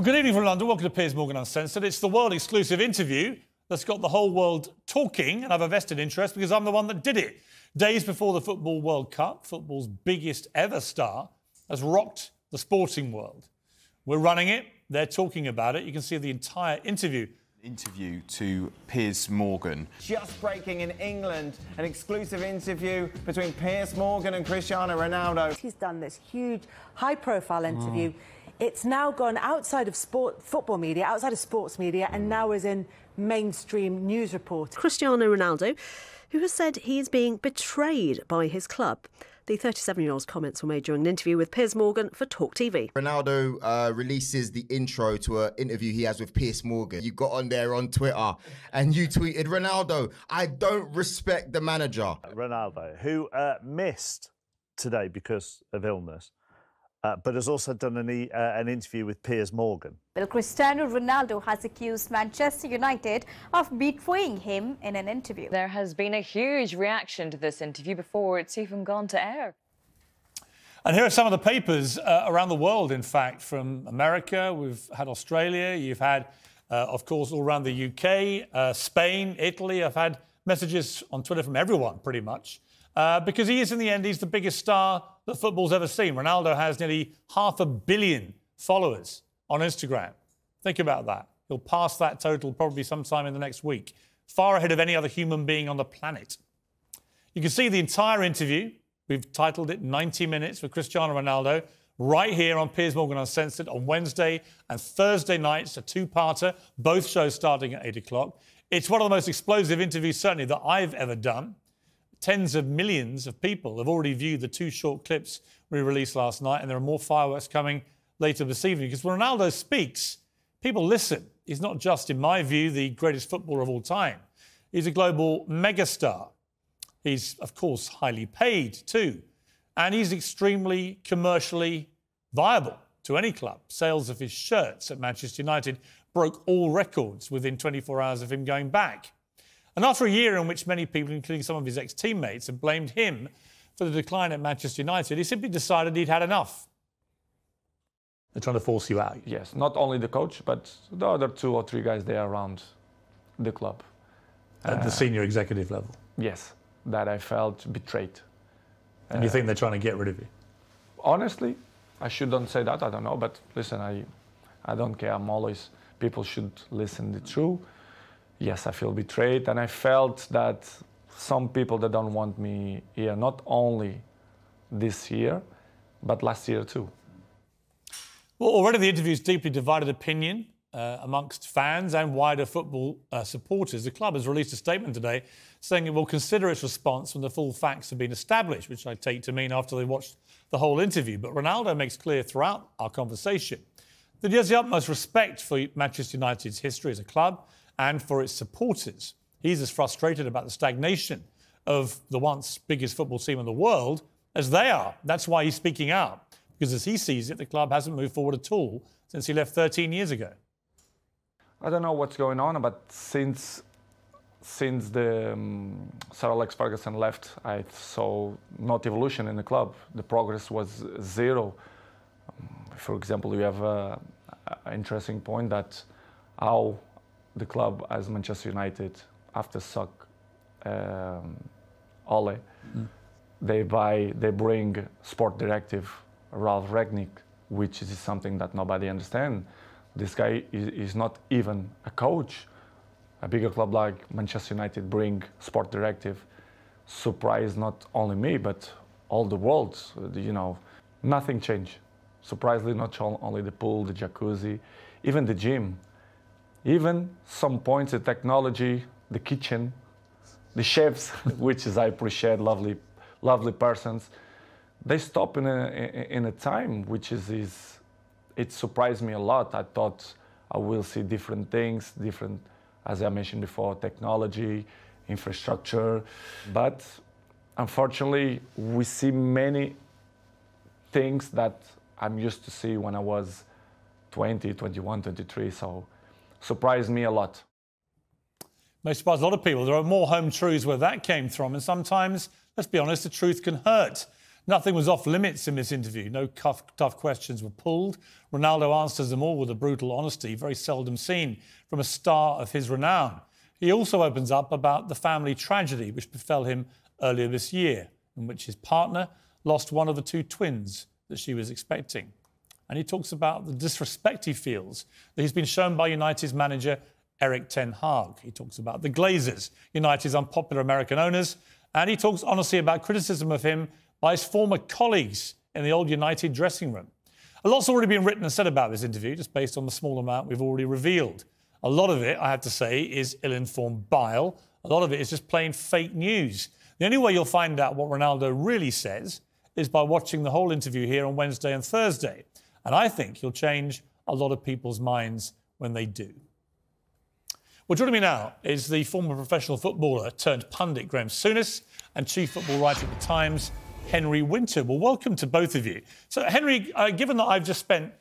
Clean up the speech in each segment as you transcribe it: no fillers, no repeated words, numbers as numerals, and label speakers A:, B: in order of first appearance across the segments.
A: Good evening from London. Welcome to Piers Morgan Uncensored. It's the world-exclusive interview that's got the whole world talking, and I've a vested interest because I'm the one that did it. Days before the Football World Cup, football's biggest ever star has rocked the sporting world. We're running it. They're talking about it. You can see the entire interview.
B: Interview to Piers Morgan.
C: Just breaking in England, an exclusive interview between Piers Morgan and Cristiano Ronaldo.
D: He's done this huge, high-profile interview. It's now gone outside of football media, outside of sports media, and now is in mainstream news reports.
E: Cristiano Ronaldo, who has said he is being betrayed by his club. The 37-year-old's comments were made during an interview with Piers Morgan for TalkTV.
F: Ronaldo releases the intro to an interview he has with Piers Morgan. You got on there on Twitter and you tweeted, "Ronaldo, I don't respect the manager."
G: Ronaldo, who missed today because of illness, but has also done an interview with Piers Morgan.
H: Well, Cristiano Ronaldo has accused Manchester United of betraying him in an interview.
I: There has been a huge reaction to this interview before it's even gone to air.
A: And here are some of the papers around the world, in fact, from America. We've had Australia. You've had, of course, all around the UK, Spain, Italy. I've had messages on Twitter from everyone, pretty much. Because he is, in the end, he's the biggest star that football's ever seen. Ronaldo has nearly 500 million followers on Instagram. Think about that. He'll pass that total probably sometime in the next week, far ahead of any other human being on the planet. You can see the entire interview. We've titled it 90 Minutes with Cristiano Ronaldo, right here on Piers Morgan Uncensored on Wednesday and Thursday nights, a two-parter, both shows starting at 8 o'clock. It's one of the most explosive interviews, certainly, that I've ever done. Tens of millions of people have already viewed the two short clips we released last night, and there are more fireworks coming later this evening. Because when Ronaldo speaks, people listen. He's not just, in my view, the greatest footballer of all time. He's a global megastar. He's, of course, highly paid too. And he's extremely commercially viable to any club. Sales of his shirts at Manchester United broke all records within 24 hours of him going back. And after a year in which many people, including some of his ex-teammates, have blamed him for the decline at Manchester United, he simply decided he'd had enough. They're trying to force you out.
J: Yes, not only the coach, but the other 2 or 3 guys there around the club.
A: At the senior executive level?
J: Yes, that I felt betrayed.
A: And you think they're trying to get rid of you?
J: Honestly, I shouldn't say that, I don't know, but listen, I don't care, I'm always, people should listen the truth. Yes, I feel betrayed, and I felt that some people that don't want me here, not only this year, but last year too.
A: Well, already the interview's deeply divided opinion amongst fans and wider football supporters. The club has released a statement today saying it will consider its response when the full facts have been established, which I take to mean after they watched the whole interview. But Ronaldo makes clear throughout our conversation that he has the utmost respect for Manchester United's history as a club and for its supporters. He's as frustrated about the stagnation of the once biggest football team in the world as they are. That's why he's speaking out, because as he sees it, the club hasn't moved forward at all since he left 13 years ago.
J: I don't know what's going on, but since the Sir Alex Ferguson left, I saw not evolution in the club. The progress was zero. For example, you have an interesting point that how the club as Manchester United, after suck Ole, they bring sport directive Ralph Rangnick, which is something that nobody understands. This guy is not even a coach. A bigger club like Manchester United bring sport directive, surprised not only me but all the world. You know, nothing changed. Surprisingly, not only the pool, the jacuzzi, even the gym. Even some points, the technology, the kitchen, the chefs, which is I appreciate, lovely persons. They stop in a time which is it surprised me a lot. I thought I will see different things, as I mentioned before, technology, infrastructure, but unfortunately we see many things that I'm used to see when I was 20, 21, 23. So. Surprised me a lot.
A: May surprise a lot of people. There are more home truths where that came from, and sometimes, let's be honest, the truth can hurt. Nothing was off limits in this interview. No tough questions were pulled. Ronaldo answers them all with a brutal honesty, very seldom seen from a star of his renown. He also opens up about the family tragedy which befell him earlier this year, in which his partner lost one of the 2 twins that she was expecting. And he talks about the disrespect he feels that he's been shown by United's manager, Erik ten Hag. He talks about the Glazers, United's unpopular American owners, and he talks honestly about criticism of him by his former colleagues in the old United dressing room. A lot's already been written and said about this interview, just based on the small amount we've already revealed. A lot of it, I have to say, is ill-informed bile. A lot of it is just plain fake news. The only way you'll find out what Ronaldo really says is by watching the whole interview here on Wednesday and Thursday. And I think he'll change a lot of people's minds when they do. Well, joining me now is the former professional footballer turned pundit Graeme Souness and chief football writer at The Times, Henry Winter. Well, welcome to both of you. So, Henry, given that I've just spent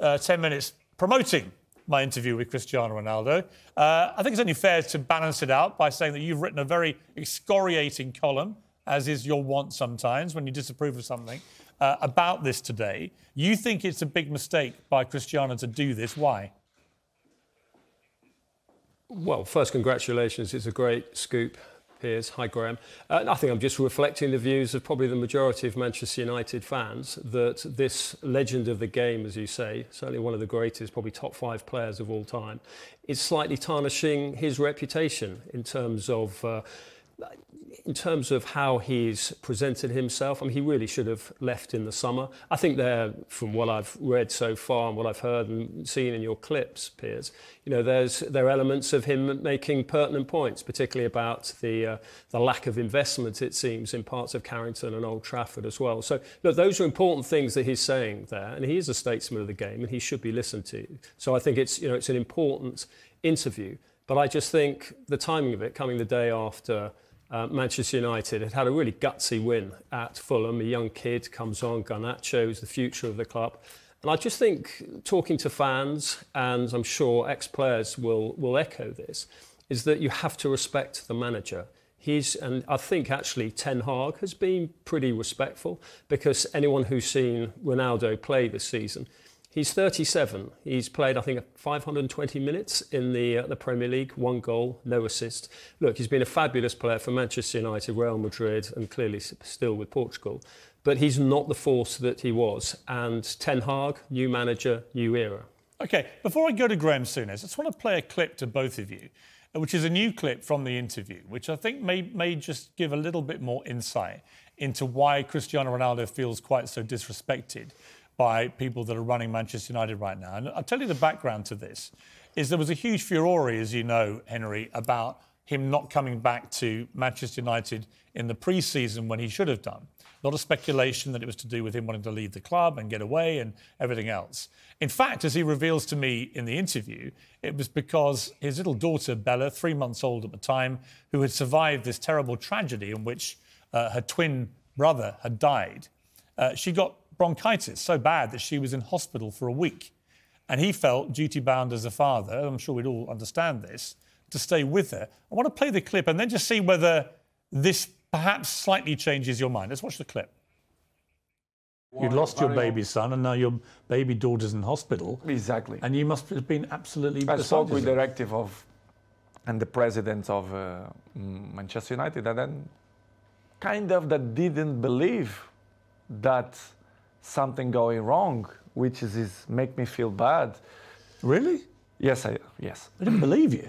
A: 10 minutes promoting my interview with Cristiano Ronaldo, I think it's only fair to balance it out by saying that you've written a very excoriating column, as is your wont sometimes when you disapprove of something, about this today. You think it's a big mistake by Cristiano to do this. Why?
K: Well, first, congratulations. It's a great scoop, Piers. Hi, Graeme. I think I'm just reflecting the views of probably the majority of Manchester United fans that this legend of the game, as you say, certainly one of the greatest, probably top 5 players of all time, is slightly tarnishing his reputation in terms of how he's presented himself. I mean, he really should have left in the summer. I think from what I've read so far and what I've heard and seen in your clips, Piers, you know, there are elements of him making pertinent points, particularly about the lack of investment, it seems, in parts of Carrington and Old Trafford as well. So, look, those are important things that he's saying there, and he is a statesman of the game, and he should be listened to. So I think it's an important interview. But I just think the timing of it, coming the day after Manchester United had a really gutsy win at Fulham. A young kid comes on, Garnacho's the future of the club. And I just think, talking to fans, and I'm sure ex-players will echo this, is that you have to respect the manager. And I think actually Ten Hag has been pretty respectful, because anyone who's seen Ronaldo play this season, he's 37. He's played, I think, 520 minutes in the Premier League, 1 goal, no assist. Look, he's been a fabulous player for Manchester United, Real Madrid, and clearly still with Portugal. But he's not the force that he was. And Ten Hag, new manager, new era. OK, before I go to Graeme Souness, I just want to play a clip to both of you, which is a new clip from the interview, which I think may just give a little bit more insight into why Cristiano Ronaldo feels quite so disrespected by people that are running Manchester United right now. And I'll tell you the background to this, is there was a huge furore, as you know, Henry, about him not coming back to Manchester United in the pre-season when he should have done. A lot of speculation that it was to do with him wanting to leave the club and get away and everything else. In fact, as he reveals to me in the interview, it was because his little daughter, Bella, 3 months old at the time, who had survived this terrible tragedy in which her twin brother had died, she got bronchitis so bad that she was in hospital for a week. And he felt duty-bound as a father, I'm sure we'd all understand this, to stay with her. I want to play the clip and then just see whether this perhaps slightly changes your mind. Let's watch the clip. You'd lost your baby son and now your baby daughter's in hospital.
J: Exactly.
A: And you must have been absolutely
J: I spoke with the directive and the president of Manchester United, and then kind of that didn't believe that something going wrong, which is make me feel bad.
A: Really?
J: Yes.
A: They didn't believe you?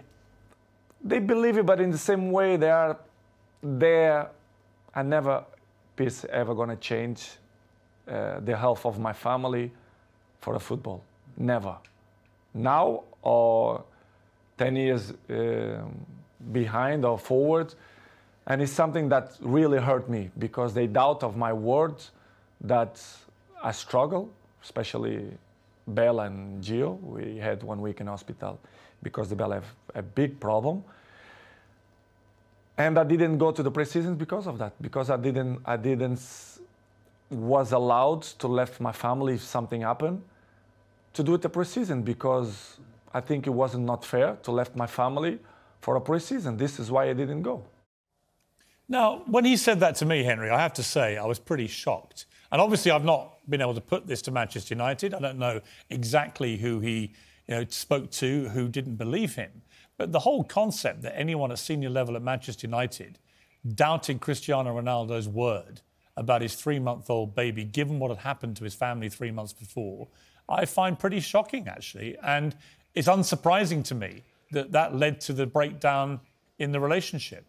J: They believe you, but in the same way they are never ever going to change the health of my family for the football. Never. Now or 10 years behind or forward. And it's something that really hurt me, because they doubt of my words, that I struggle, especially Bella and Gio. We had 1 week in hospital because the Bella have a big problem. And I didn't go to the pre-season because of that, because I was allowed to leave my family if something happened, to do it the pre-season, because I think it wasn't not fair to leave my family for a pre-season. This is why I didn't go.
A: Now, when he said that to me, Henry, I have to say I was pretty shocked. And obviously I've not been able to put this to Manchester United. I don't know exactly who he spoke to, who didn't believe him. But the whole concept that anyone at senior level at Manchester United doubted Cristiano Ronaldo's word about his 3-month-old baby, given what had happened to his family 3 months before, I find pretty shocking, actually. And it's unsurprising to me that that led to the breakdown in the relationship.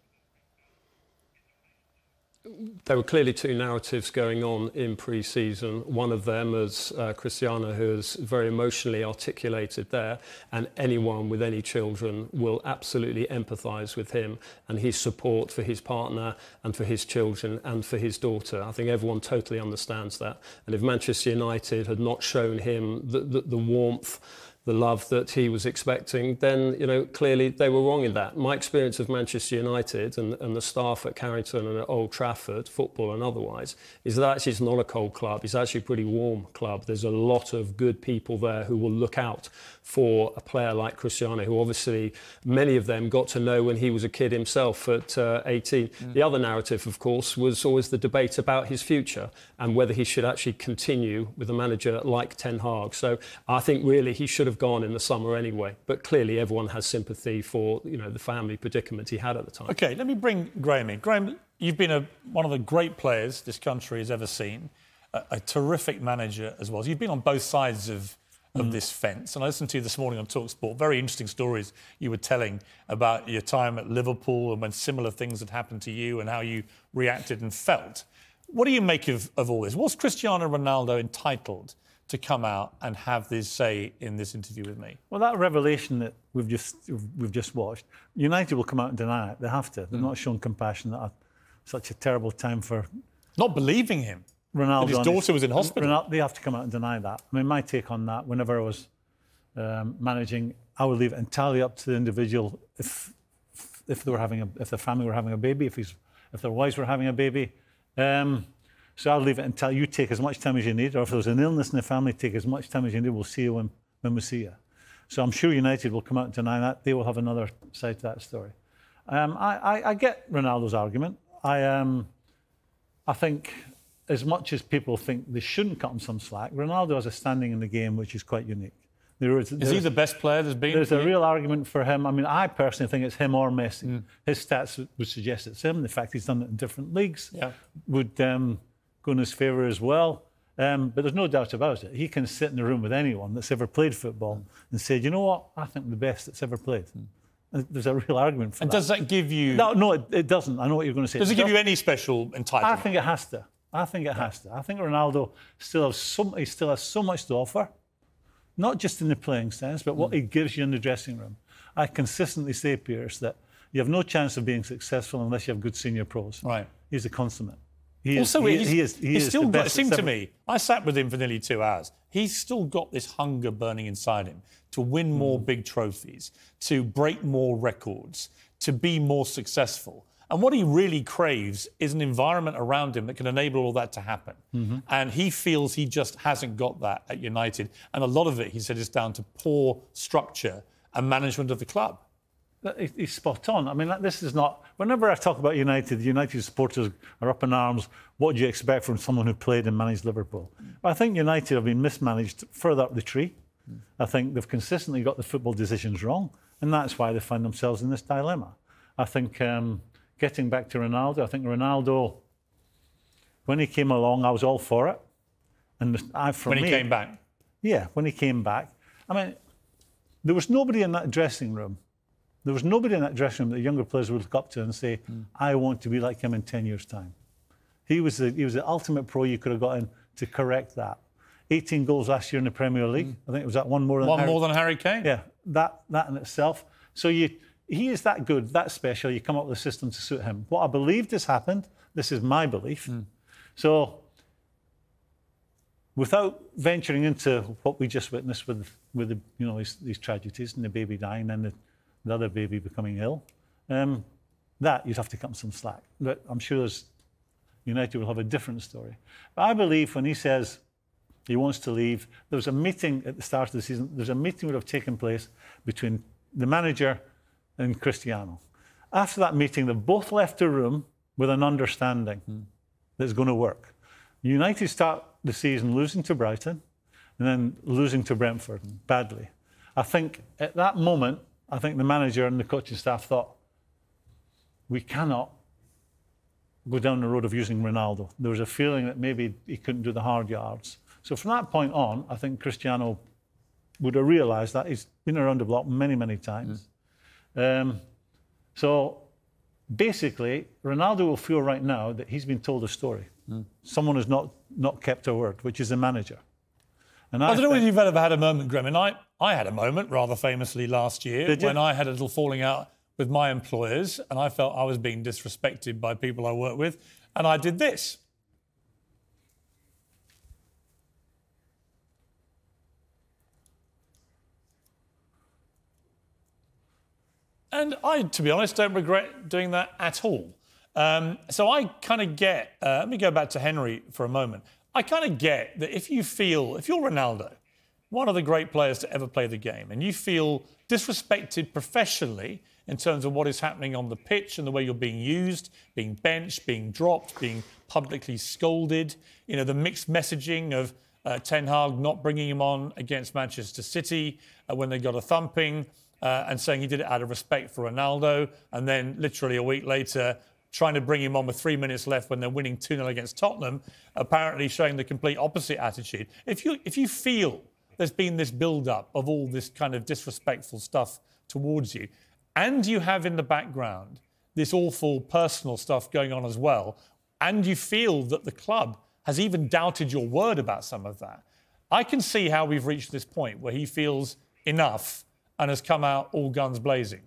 K: There were clearly two narratives going on in pre-season. One of them, as Cristiano has very emotionally articulated there, and anyone with any children will absolutely empathise with him and his support for his partner and for his children and for his daughter. I think everyone totally understands that. And if Manchester United had not shown him the warmth, the love that he was expecting, then, clearly they were wrong in that. My experience of Manchester United and the staff at Carrington and at Old Trafford, football and otherwise, is that actually it's not a cold club. It's actually a pretty warm club. There's a lot of good people there who will look out for a player like Cristiano, who obviously many of them got to know when he was a kid himself at 18. The other narrative, of course, was always the debate about his future and whether he should actually continue with a manager like Ten Hag. So I think really he should have gone in the summer anyway. But clearly everyone has sympathy for the family predicament he had at the time. OK,
A: let me bring Graeme in. Graeme, you've been one of the great players this country has ever seen, a terrific manager as well. You've been on both sides of this fence. And I listened to you this morning on TalkSport. Very interesting stories you were telling about your time at Liverpool and when similar things had happened to you and how you reacted and felt. What do you make of all this? Was Cristiano Ronaldo entitled to come out and have this say in this interview with me?
L: Well, that revelation that we've just watched, United will come out and deny it. They have to. They've not shown compassion at such a terrible time for...
A: Not believing him.
L: Ronaldo.
A: His daughter was in hospital.
L: They have to come out and deny that. I mean, my take on that, whenever I was managing, I would leave it entirely up to the individual if their family were having a baby, if their wives were having a baby. So I'll leave it until you take as much time as you need, or if there's an illness in the family, take as much time as you need. We'll see you when we see you. So I'm sure United will come out and deny that. They will have another side to that story. I get Ronaldo's argument. I think, as much as people think they shouldn't cut him some slack, Ronaldo has a standing in the game which is quite unique.
A: Is he the best player there's been?
L: There's a real argument for him. I mean, I personally think it's him or Messi. His stats would suggest it's him. The fact he's done it in different leagues would go in his favour as well. But there's no doubt about it. He can sit in the room with anyone that's ever played football and say, you know what, I think the best that's ever played. There's a real argument for that.
A: And does that give you...
L: No, it doesn't. I know what you're going to say.
A: Does it give you any special entitlement?
L: I think it has to. I think Ronaldo still has so much to offer, not just in the playing sense, but what he gives you in the dressing room. I consistently say, Piers, that you have no chance of being successful unless you have good senior pros.
A: Right.
L: He's a consummate.
A: He's still got, it seemed to me, I sat with him for nearly 2 hours. He's still got this hunger burning inside him to win more big trophies, to break more records, to be more successful. And what he really craves is an environment around him that can enable all that to happen. And he feels he just hasn't got that at United. And a lot of it, he said, is down to poor structure and management of the club.
L: He's spot on. I mean, this is not... Whenever I talk about United, the United supporters are up in arms. What do you expect from someone who played and managed Liverpool? But I think United have been mismanaged further up the tree. I think they've consistently got the football decisions wrong. And that's why they find themselves in this dilemma. I think... Getting back to Ronaldo, I think Ronaldo, when he came along, I was all for it. And
A: when he came back?
L: Yeah, when he came back. I mean, there was nobody in that dressing room. There was nobody in that dressing room that younger players would look up to and say, I want to be like him in 10 years' time. He was the ultimate pro you could have got in to correct that. 18 goals last year in the Premier League. I think it was that one more than
A: Harry Kane.
L: Yeah, that in itself. So he is that good, that special, you come up with a system to suit him. What I believed has happened, this is my belief. So, without venturing into what we just witnessed with these tragedies and the baby dying and the other baby becoming ill, that you'd have to cut him some slack. But I'm sure United will have a different story. But I believe when he says he wants to leave, there was a meeting at the start of the season, there's a meeting would have taken place between the manager and Cristiano. After that meeting, they both left the room with an understanding that's going to work. United start the season losing to Brighton and then losing to Brentford badly. I think at that moment, I think the manager and the coaching staff thought, we cannot go down the road of using Ronaldo. There was a feeling that maybe he couldn't do the hard yards. So from that point on, I think Cristiano would have realised that. He's been around the block many, many times. So basically, Ronaldo will feel right now that he's been told a story. Someone has not kept a word, which is the manager. And
A: I don't know whether you've ever had a moment, Graeme, and I had a moment rather famously last year when I had a little falling out with my employers and I felt I was being disrespected by people I work with, and I did this. And I, to be honest, don't regret doing that at all. So I kind of get, let me go back to Henry for a moment. I kind of get that if you're Ronaldo, one of the great players to ever play the game, and you feel disrespected professionally in terms of what is happening on the pitch and the way you're being used, being benched, being dropped, being publicly scolded, you know, the mixed messaging of Ten Hag not bringing him on against Manchester City when they got a thumping and saying he did it out of respect for Ronaldo, and then literally a week later trying to bring him on with 3 minutes left when they're winning 2-0 against Tottenham, apparently showing the complete opposite attitude. If you feel there's been this build-up of all this kind of disrespectful stuff towards you, and you have in the background this awful personal stuff going on as well, and you feel that the club has even doubted your word about some of that, I can see how we've reached this point where he feels enough and has come out all guns blazing.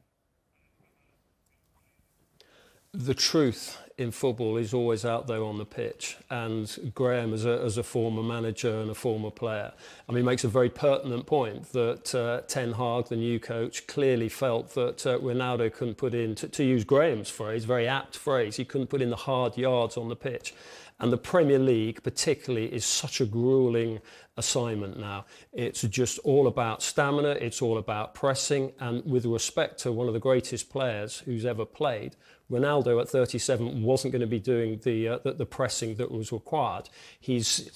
K: The truth in football is always out there on the pitch, and Graeme, as a former manager and a former player, I mean, makes a very pertinent point that Ten Hag, the new coach, clearly felt that Ronaldo couldn't put in, to use Graeme's phrase, very apt phrase, he couldn't put in the hard yards on the pitch. And the Premier League particularly is such a gruelling assignment now. It's just all about stamina, it's all about pressing, and with respect to one of the greatest players who's ever played, Ronaldo at 37 wasn't going to be doing the pressing that was required. He's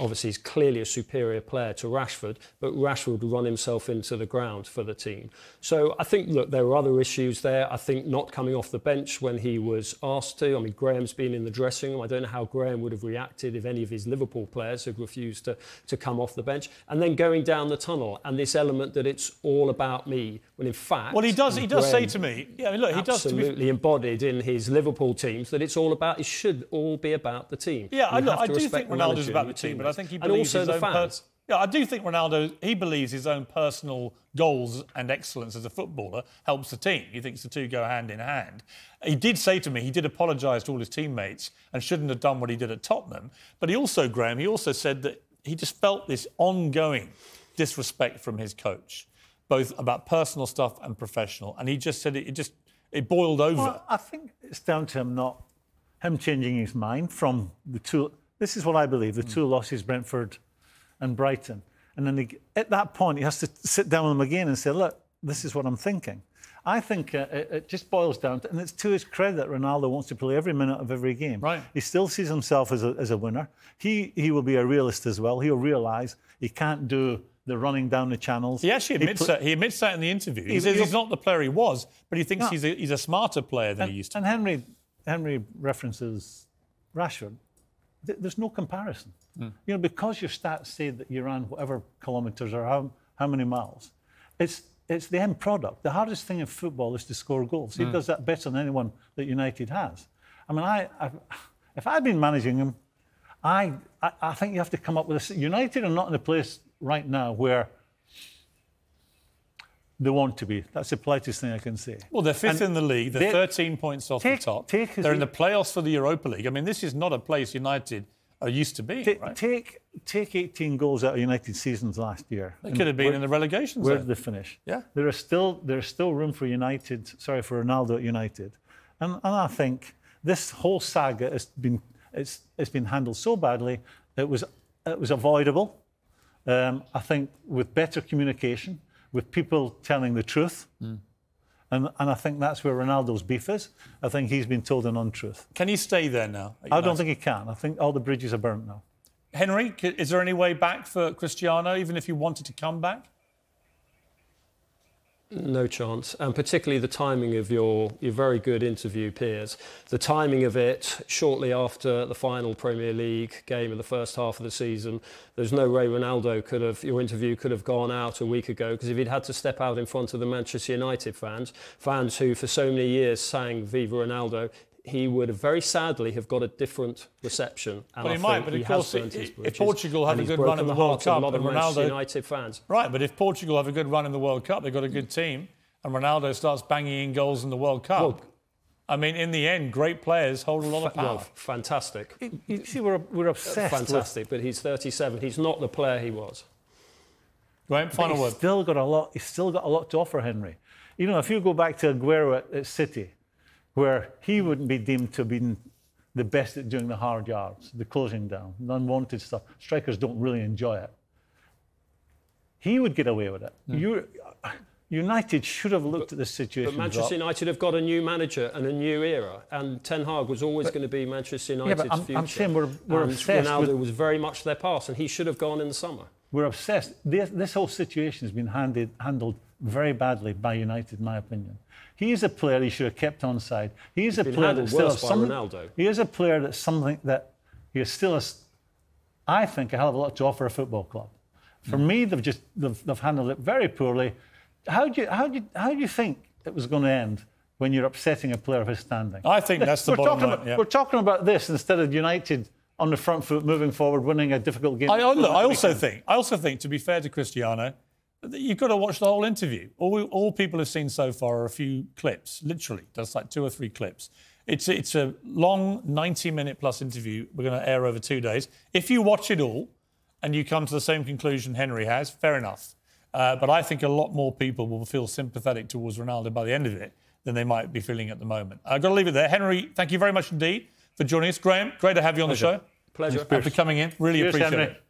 K: clearly a superior player to Rashford, but Rashford would run himself into the ground for the team. So I think, look, there were other issues there. I think not coming off the bench when he was asked to. I mean, Graham's been in the dressing room. I don't know how Graeme would have reacted if any of his Liverpool players had refused to come off the bench. And then going down the tunnel and this element that it's all about me, when in fact...
A: Well, he does say to me... Yeah, I mean, look, he does...
K: Absolutely embodied in his Liverpool teams that it's all about, it should all be about the team.
A: Yeah, I do think Ronaldo's about the team, but I think he believes his own... Yeah, I do think Ronaldo, he believes his own personal goals and excellence as a footballer helps the team. He thinks the two go hand in hand. He did say to me, he did apologise to all his teammates and shouldn't have done what he did at Tottenham. But he also, Graeme, he also said that he just felt this ongoing disrespect from his coach, both about personal stuff and professional. And he just said it boiled over.
L: Well, I think it's down to him changing his mind from the two. This is what I believe, the two losses, Brentford and Brighton. And then at that point, he has to sit down with them again and say, look, this is what I'm thinking. I think it just boils down to, and it's to his credit that Ronaldo wants to play every minute of every game.
A: Right.
L: He still sees himself as a winner. He will be a realist as well. He'll realise he can't do the running down the channels.
A: He actually admits that. He admits that in the interview. He says he's not the player he was, but he thinks he's a smarter player than he used to be.
L: And Henry references Rashford. There's no comparison. You know, because your stats say that you ran whatever kilometres or how many miles, it's the end product. The hardest thing in football is to score goals. He does that better than anyone that United has. I mean, if I'd been managing him, I think you have to come up with United are not in a place right now where they want to be. That's the politest thing I can say.
A: Well, they're fifth in the league. They're 13 points off the top. They're in the playoffs for the Europa League. I mean, this is not a place United are used to being, right?
L: Take 18 goals out of United seasons last year.
A: They could have been in the relegation zone.
L: Where did they finish?
A: Yeah.
L: There's still room for Ronaldo at United. And I think this whole saga has been handled so badly, it was avoidable. I think with better communication, with people telling the truth, And I think that's where Ronaldo's beef is. I think he's been told an untruth.
A: Can he stay there now?
L: I don't think he can. I think all the bridges are burnt now.
A: Henry, is there any way back for Cristiano, even if he wanted to come back?
K: No chance, and particularly the timing of your very good interview, Piers. The timing of it shortly after the final Premier League game of the first half of the season. There's no way your interview could have gone out a week ago, because if he'd had to step out in front of the Manchester United fans who for so many years sang Viva Ronaldo, he would have very sadly have got a different reception. And
A: well, he might, but of course, if Portugal have a good run in the World Cup, and Ronaldo,
K: United fans,
A: right? But if Portugal have a good run in the World Cup, they've got a good team, and Ronaldo starts banging in goals in the World Cup. Well, I mean, in the end, great players hold a lot of power.
K: Well, fantastic.
L: You see, we're obsessed.
K: Fantastic, but he's 37. He's not the player he was.
A: Graeme, final word.
L: He's still got a lot to offer, Henry. You know, if you go back to Aguero at City, where he wouldn't be deemed to have been the best at doing the hard yards, the closing down, the unwanted stuff. Strikers don't really enjoy it. He would get away with it. United should have looked at this situation.
K: But Manchester United have got a new manager and a new era, and Ten Hag was always going to be Manchester United's future.
L: I'm saying we're obsessed.
K: Ronaldo was very much their past, and he should have gone in the summer.
L: We're obsessed. This whole situation has been handled very badly by United, in my opinion. He's a player he should have kept on side. He's a player that still has something.
K: Ronaldo.
L: He is a player that's something that he still has, I think, a hell of a lot to offer a football club. For me, they've handled it very poorly. How do you think it was going to end when you're upsetting a player of his standing?
A: I think that's the bottom line.
L: We're talking about this instead of United on the front foot, moving forward, winning a difficult game.
A: I also think, to be fair to Cristiano, you've got to watch the whole interview. All people have seen so far are a few clips, literally, just like 2 or 3 clips. It's a long 90-minute plus interview we're going to air over 2 days. If you watch it all and you come to the same conclusion Henry has, fair enough. But I think a lot more people will feel sympathetic towards Ronaldo by the end of it than they might be feeling at the moment. I've got to leave it there. Henry, thank you very much indeed for joining us. Graeme, great to have you on the show.
K: Pleasure.
A: Thanks for coming in. Really appreciate it.